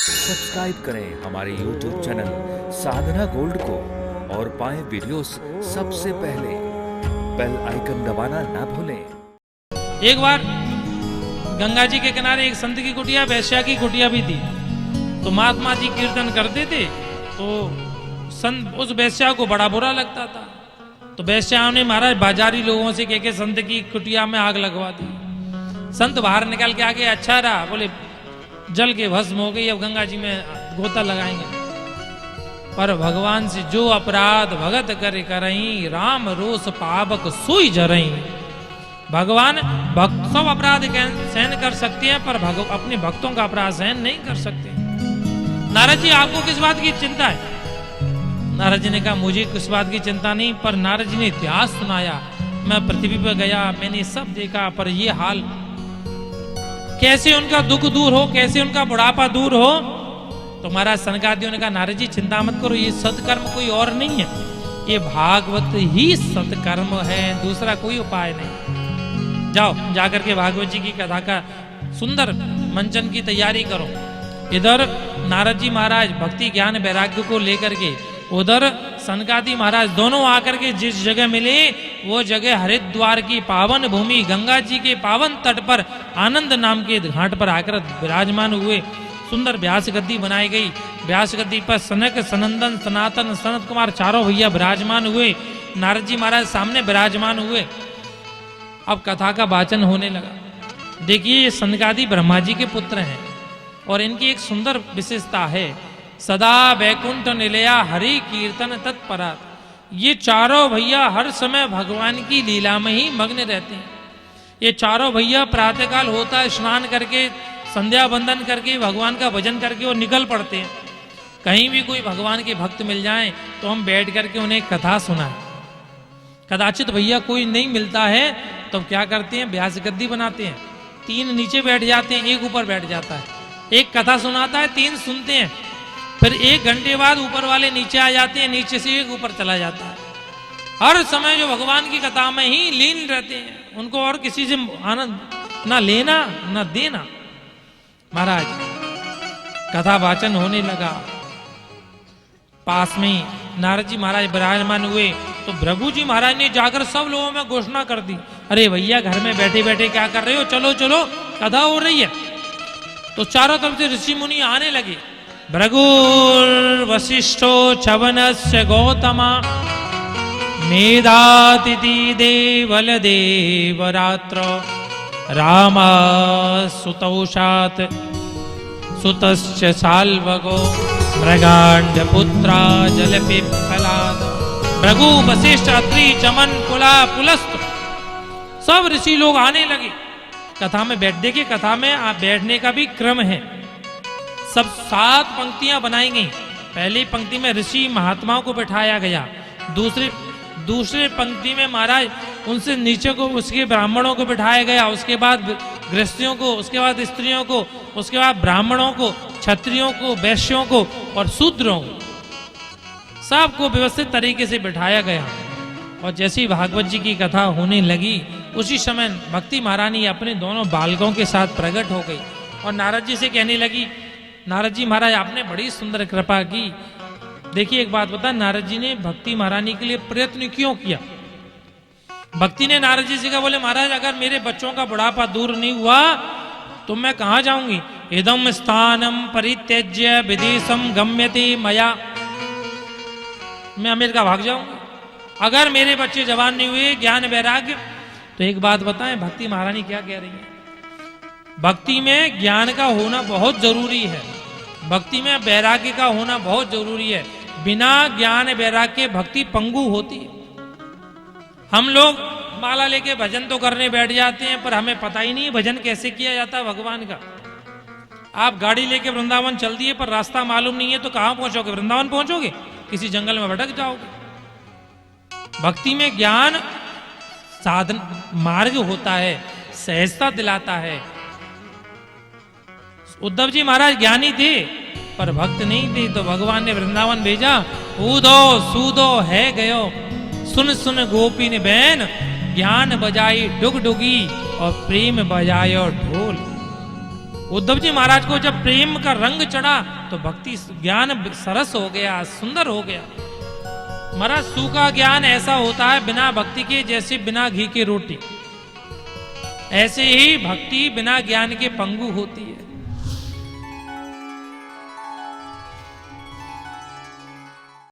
Subscribe करें हमारे YouTube channel साधना gold को और पाएं वीडियोस सबसे पहले। बेल आइकन दबाना ना भूलें। एक बार गंगा जी के किनारे एक संत की कुटिया, वैश्या की कुटिया भी थी। तो महात्मा जी कीर्तन करते थे तो संत उस वैश्या को बड़ा बुरा लगता था। तो वैश्या ने महाराज बाजारी लोगों से कह के संत की कुटिया में आग लगवा दी। संत बाहर निकल के आगे अच्छा रहा, बोले जल के भस्म हो गई, अब गंगा जी में गोता लगाएंगे। पर भगवान से जो अपराध भगत करे करई, राम रोष पावक सोई जरई। भगवान भक्त सब अपराध सहन कर सकते हैं, पर अपने भक्तों का अपराध सहन नहीं कर सकते। नारद जी आपको किस बात की चिंता है? नारद जी ने कहा मुझे किस बात की चिंता नहीं, पर नारद जी ने इतिहास सुनाया। मैं पृथ्वी पर गया, मैंने सब देखा, पर ये हाल कैसे उनका दुख दूर हो, कैसे उनका बुढ़ापा दूर हो। तो महाराज सनकादियों ने कहा नारद जी चिंता मत करो, ये सत्कर्म कोई और नहीं है, ये भागवत ही सत्कर्म है, दूसरा कोई उपाय नहीं। जाओ जाकर के भागवत जी की कथा का सुंदर मंचन की तैयारी करो। इधर नारद जी महाराज भक्ति ज्ञान वैराग्य को लेकर के, उधर सनकादि महाराज दोनों आकर के जिस जगह मिले वो जगह हरिद्वार की पावन भूमि गंगा जी के पावन तट पर आनंद नाम के घाट पर आकर विराजमान हुए। सुंदर व्यास गद्दी बनाई गई। व्यास गद्दी पर सनक सनंदन सनातन सनत कुमार चारों भैया विराजमान हुए। नारद जी महाराज सामने विराजमान हुए। अब कथा का वाचन होने लगा। देखिए ये सनकादि ब्रह्मा जी के पुत्र हैं और इनकी एक सुंदर विशेषता है, सदा वैकुंठ निलया हरि कीर्तन तत्परा। ये चारों भैया हर समय भगवान की लीला में ही मग्न रहते हैं। ये चारों भैया प्रातःकाल होता है स्नान करके संध्या वंदन करके भगवान का भजन करके वो निकल पड़ते हैं। कहीं भी कोई भगवान के भक्त मिल जाएं तो हम बैठ करके उन्हें कथा सुनाएं। कदाचित भैया कोई नहीं मिलता है तो क्या करते हैं, व्यास गद्दी बनाते हैं, 3 नीचे बैठ जाते हैं, 1 ऊपर बैठ जाता है, एक कथा सुनाता है, 3 सुनते हैं, फिर 1 घंटे बाद ऊपर वाले नीचे आ जाते हैं, नीचे से 1 ऊपर चला जाता है। हर समय जो भगवान की कथा में ही लीन रहते हैं, उनको और किसी से आनंद ना लेना ना देना। महाराज कथा वाचन होने लगा। पास में नारद जी महाराज विराजमान हुए तो भृगु जी महाराज ने जाकर सब लोगों में घोषणा कर दी, अरे भैया घर में बैठे बैठे क्या कर रहे हो, चलो चलो कथा हो रही है। तो चारों तरफ से ऋषि मुनि आने लगे। भृगुर् वसिष्ठो च्यवनस्य गौतमा मेधातिथि देवल देवरात्र रामा सुतौषात् सुतश्च साल्वगो मृगांड पुत्रा जल पिप्पलाद। भृगु वशिष्ठ अत्रि चमन कुला पुलस्त सब ऋषि लोग आने लगे कथा में बैठ। देखिए कथा में आप बैठने का भी क्रम है। सब 7 पंक्तियां बनाई गई। पहली पंक्ति में ऋषि महात्माओं को बिठाया गया, दूसरे पंक्ति में महाराज उनसे नीचे को उसके ब्राह्मणों को बिठाया गया, उसके बाद गृहस्थियों को, उसके बाद स्त्रियों को, उसके बाद ब्राह्मणों को, क्षत्रियों को, वैश्यों को और शूद्रों को, सबको व्यवस्थित तरीके से बिठाया गया। और जैसे ही भागवत जी की कथा होने लगी उसी समय भक्ति महारानी अपने दोनों बालकों के साथ प्रकट हो गई और नारद जी से कहने लगी, नारद जी महाराज आपने बड़ी सुंदर कृपा की। देखिए एक बात बता, नारद जी ने भक्ति महारानी के लिए प्रयत्न क्यों किया? भक्ति ने नारद जी से कहा, बोले महाराज अगर मेरे बच्चों का बुढ़ापा दूर नहीं हुआ तो मैं कहां जाऊंगी? इदम स्थानम परित्यज्य विदेशम गम्यते मया, मैं अमेरिका भाग जाऊंगा अगर मेरे बच्चे जवान नहीं हुए ज्ञान वैराग्य। तो एक बात बताएं भक्ति महारानी क्या कह रही है? भक्ति में ज्ञान का होना बहुत जरूरी है, भक्ति में वैराग्य का होना बहुत जरूरी है। बिना ज्ञान वैराग्य के भक्ति पंगु होती है। हम लोग माला लेके भजन तो करने बैठ जाते हैं पर हमें पता ही नहीं है भजन कैसे किया जाता है भगवान का। आप गाड़ी लेके वृंदावन चल दिए पर रास्ता मालूम नहीं है तो कहां पहुंचोगे? वृंदावन पहुंचोगे? किसी जंगल में भटक जाओगे। भक्ति में ज्ञान साधन मार्ग होता है, सहजता दिलाता है। उद्धव जी महाराज ज्ञानी थे पर भक्त नहीं थे, तो भगवान ने वृंदावन भेजा। ऊदो सूदो है गयो सुन सुन गोपीन बैन, ज्ञान बजाई डुगडुगी और प्रेम बजायो ढोल। उद्धव जी महाराज को जब प्रेम का रंग चढ़ा तो भक्ति ज्ञान सरस हो गया, सुंदर हो गया। महाराज सूखा ज्ञान ऐसा होता है बिना भक्ति के, जैसे बिना घी की रोटी। ऐसे ही भक्ति बिना ज्ञान के पंगु होती है।